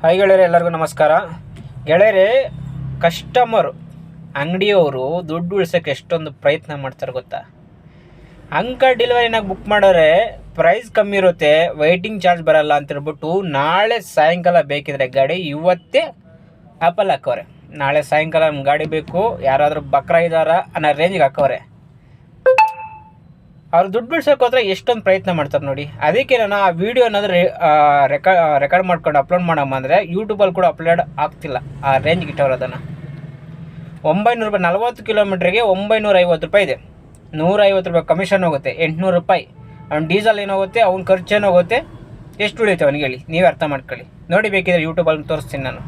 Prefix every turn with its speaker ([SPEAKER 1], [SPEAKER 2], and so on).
[SPEAKER 1] Hi ಗೆಳೆಯರೆ, ಎಲ್ಲರಿಗೂ ನಮಸ್ಕಾರ. ಗೆಳೆಯರೆ, ಕಸ್ಟಮರು ಅಂಗಡಿಯವರು ದುಡ್ಡು ಉಳಿಸೋಕ್ಕೆ ಎಷ್ಟೊಂದು ಪ್ರಯತ್ನ ಮಾಡ್ತಾರೆ ಗೊತ್ತಾ. ಅಂಕಲ್ ಡೆಲಿವರಿನಾಗ ಬುಕ್ ಮಾಡೋರೆ ಪ್ರೈಸ್ ಕಮ್ಮಿ ಇರುತ್ತೆ, ವೆಯ್ಟಿಂಗ್ ಚಾರ್ಜ್ ಬರಲ್ಲ ಅಂತೇಳ್ಬಿಟ್ಟು ನಾಳೆ ಸಾಯಂಕಾಲ ಬೇಕಿದ್ರೆ ಗಾಡಿ ಇವತ್ತೇ ಆ್ಯಪಲ್ಲಿ ಹಾಕೋರೆ. ನಾಳೆ ಸಾಯಂಕಾಲ ನಮ್ಮ ಗಾಡಿ ಬೇಕು, ಯಾರಾದರೂ ಬಕ್ರಾ ಇದ್ದಾರ ಅನ್ನೋ ರೇಂಜಿಗೆ ಹಾಕೋರೆ. ಅವ್ರು ದುಡ್ಡು ಬಿಡ್ಸೋಕೋದ್ರೆ ಎಷ್ಟೊಂದು ಪ್ರಯತ್ನ ಮಾಡ್ತಾರೆ ನೋಡಿ. ಅದಕ್ಕೆ ನಾನು ಆ ವಿಡಿಯೋ ಏನಾದರೂ ರೆಕಾರ್ಡ್ ಮಾಡ್ಕೊಂಡು ಅಪ್ಲೋಡ್ ಮಾಡಮ್ಮ ಅಂದರೆ ಯೂಟ್ಯೂಬಲ್ಲಿ ಕೂಡ ಅಪ್ಲೋಡ್ ಆಗ್ತಿಲ್ಲ, ಆ ರೇಂಜ್ಗೆ ಇಟ್ಟವ್ರು ಅದನ್ನು. 900 ರೂಪಾಯಿ, 40 ಕಿಲೋಮೀಟ್ರಿಗೆ 950 ರೂಪಾಯಿ ಇದೆ. 150 ರೂಪಾಯಿ ಕಮಿಷನ್ ಹೋಗುತ್ತೆ, 800 ರೂಪಾಯಿ ಅವ್ನ ಡೀಸೆಲ್ ಏನಾಗುತ್ತೆ, ಅವ್ನ ಖರ್ಚೇನು ಹೋಗುತ್ತೆ. ಎಷ್ಟು ಉಳಿಯುತ್ತೆ ಅವನಿಗೆ ಹೇಳಿ, ನೀವೇ ಅರ್ಥ ಮಾಡ್ಕೊಳ್ಳಿ. ನೋಡಿ, ಬೇಕಿದ್ರೆ ಯೂಟ್ಯೂಬಲ್ಲಿ ತೋರಿಸ್ತೀನಿ ನಾನು.